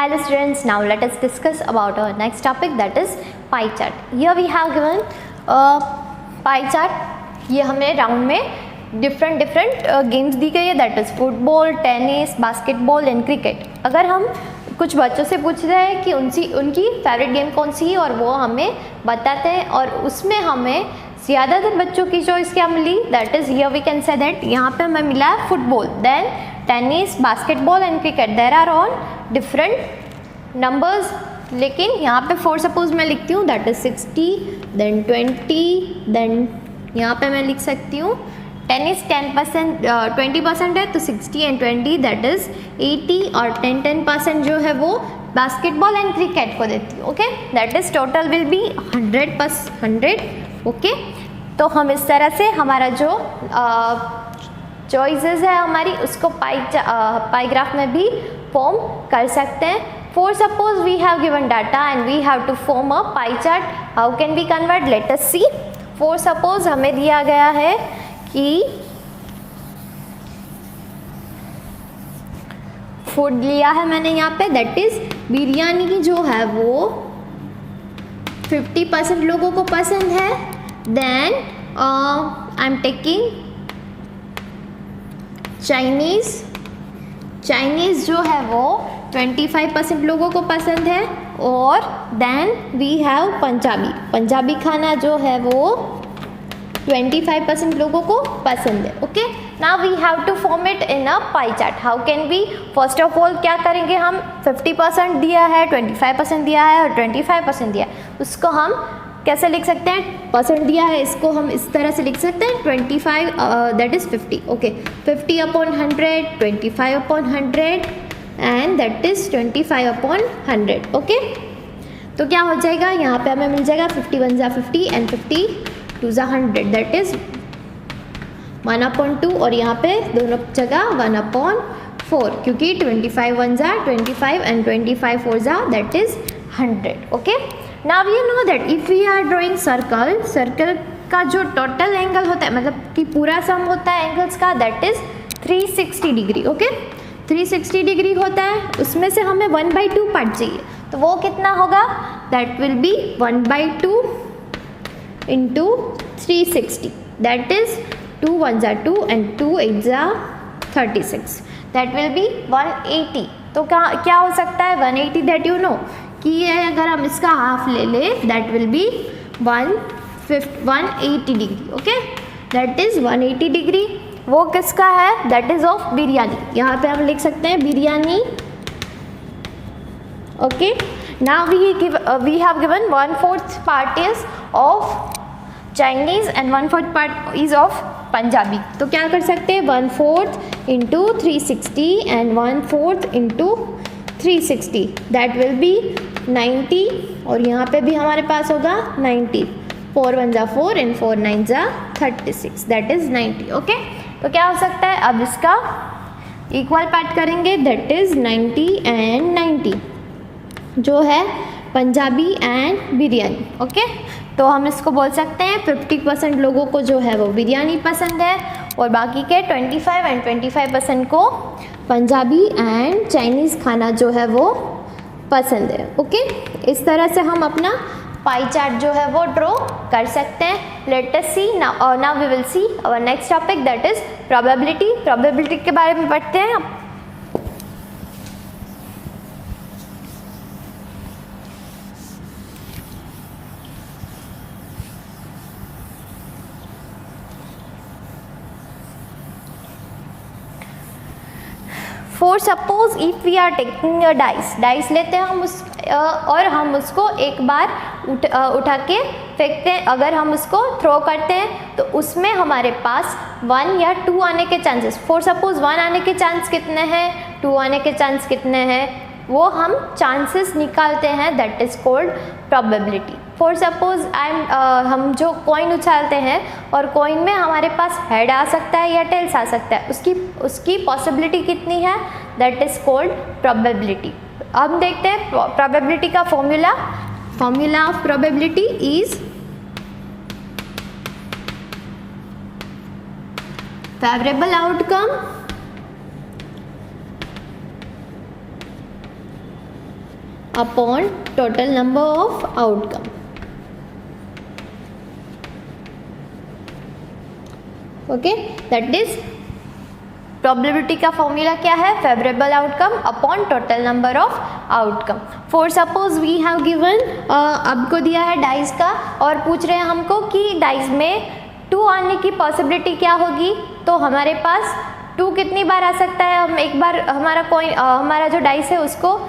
Hello students, now let us discuss about our next topic, that is pie chart. Here we have given pie chart. ये हमें round में different games दी गई है, that is football, tennis, basketball and cricket. अगर हम कुछ बच्चों से पूछ रहे हैं कि उनकी फेवरेट गेम कौन सी है और वो हमें बताते हैं और उसमें हमें ज़्यादातर बच्चों की चॉइस क्या मिली, that is here we can say that यहाँ पे हमें मिला है football, then tennis, basketball and cricket. There are on different numbers, लेकिन यहाँ पे फॉर सपोज मैं लिखती हूँ दैट इज़ 60, देन 20, देन यहाँ पे मैं लिख सकती हूँ टेनिस 20% है तो 60 एंड 20 दैट इज़ 80 और 10% जो है वो बास्केटबॉल एंड क्रिकेट को देती हूँ. Okay, that is total will be 100+100. Okay, तो हम इस तरह से हमारा जो चॉइसेस है हमारी उसको पाई ग्राफ में भी फॉर्म कर सकते हैं. For suppose we have given data and we have to form a pie chart, how can we convert? Let us see. For suppose हमें दिया गया है कि फूड लिया है मैंने यहाँ पे, दैट इज बिरयानी जो है वो 50% लोगों को पसंद है. Then I am taking Chinese जो है वो 25% लोगों को पसंद है. और देन वी हैव पंजाबी खाना जो है वो 25% लोगों को पसंद है. Okay, now we have to form it in a pie chart. How can we? First of all क्या करेंगे, हम 50% दिया है, 25% दिया है और 25% दिया है, उसको हम कैसे लिख सकते हैं? परसेंट दिया है, इसको हम इस तरह से लिख सकते हैं 25 that is 50. Okay, 50/100, 25/100 and that is 25/100. Okay, तो क्या हो जाएगा, यहाँ पे हमें मिल जाएगा 50 1 50 एंड 50 2 100 दैट इज़ 1/2 और यहाँ पे दोनों जगह 1/4 क्योंकि 25 1 25 and 25 4 that is 100. Okay, now you know that if we are drawing circle का जो टोटल एंगल होता है, मतलब कि पूरा सम होता है एंगल्स का, that is 360 degree. Okay, 360 degree होता है, उसमें से हमें 1/2 पार्ट चाहिए, तो वो कितना होगा, that will B 1/2 into 360 that is 2 1 2 and 2 8 36 that will B 180. तो क्या हो सकता है 180, दैट यू नो कि ये अगर हम इसका हाफ ले ले that will B 180 degree. Okay, that is 180 degree. वो किसका है, दैट इज़ ऑफ बिरयानी. यहाँ पे हम लिख सकते हैं biryani. Okay, now we have given 1/4 part is of Chinese and 1/4 part is of Punjabi. तो क्या कर सकते हैं 1/4 into 360 and 1/4 into 360 that will be 90 और यहाँ पे भी हमारे पास होगा 90. 4 1 4 एंड 4 9 36 दैट इज़ 90. ओके, तो क्या हो सकता है, अब इसका इक्वल पार्ट करेंगे दैट इज़ 90 एंड 90 जो है पंजाबी एंड बिरयानी. ओके, तो हम इसको बोल सकते हैं 50% लोगों को जो है वो बिरयानी पसंद है और बाकी के 25 एंड 25% को पंजाबी एंड चाइनीज़ खाना जो है वो पसंद है. ओके, इस तरह से हम अपना पाई चार्ट जो है वो ड्रॉ कर सकते हैं. Let us see now we will see our next topic that is probability के बारे में पढ़ते हैं. For suppose if we are taking a dice लेते हैं हम और हम उसको एक बार उठा के फेंकते हैं. अगर हम उसको थ्रो करते हैं तो उसमें हमारे पास 1 या 2 आने के चांसेस, फॉर सपोज 1 आने के चांस कितने हैं, 2 आने के चांस कितने हैं, वो हम चांसेस निकालते हैं, that is called probability. For suppose हम जो कॉइन उछालते हैं और कॉइन में हमारे पास हेड आ सकता है या टेल्स आ सकता है, उसकी पॉसिबिलिटी कितनी है, दैट इज़ कॉल्ड प्रोबेबिलिटी. अब देखते हैं प्रोबेबिलिटी का formula of probability is favourable outcome upon total number of outcome. Okay, that is probability का फॉर्मूला क्या है, favourable outcome upon total number of outcome. For suppose we have given, अब को दिया है डाइस का और पूछ रहे हैं हमको कि डाइस में 2 आने की पॉसिबिलिटी क्या होगी। तो हमारे पास 2 कितनी बार आ सकता है, हम एक बार हमारा कॉइन हमारा जो डाइस है उसको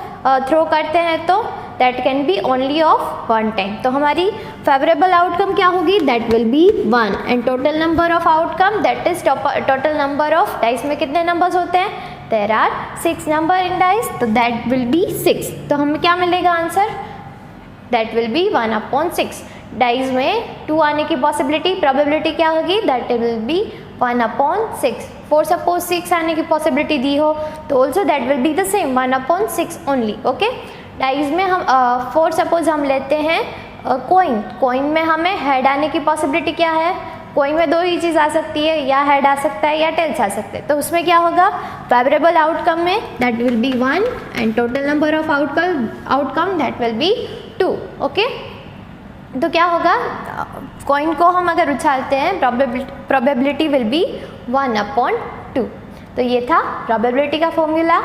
थ्रो करते हैं तो that can be only of 1 time. तो हमारी फेवरेबल आउटकम क्या होगी, that will be 1 and total number of outcome that is total number of dice में कितने नंबर्स होते हैं, there are 6 number in dice, तो दैट विल बी 6। तो हमें क्या मिलेगा answer, that will be 1/6। Dice में 2 आने की पॉसिबिलिटी प्रोबेबिलिटी क्या होगी, that will be 1/6। For suppose 6 आने की पॉसिबिलिटी दी हो तो also that will be the same 1/6 only. Okay, dice में हम फॉर सपोज हम लेते हैं कोइन में हमें हेड आने की पॉसिबिलिटी क्या है, कोइन में 2 ही चीज़ आ सकती है, या हेड आ सकता है या टेल्स आ सकते हैं। तो उसमें क्या होगा, फेवरेबल आउटकम में that will be 1 and total number of outcome that will B 2। Okay, तो क्या होगा, कॉइन को हम अगर उछालते हैं प्रोबेबिलिटी विल बी 1/2। तो ये था प्रोबेबिलिटी का फॉर्मूला।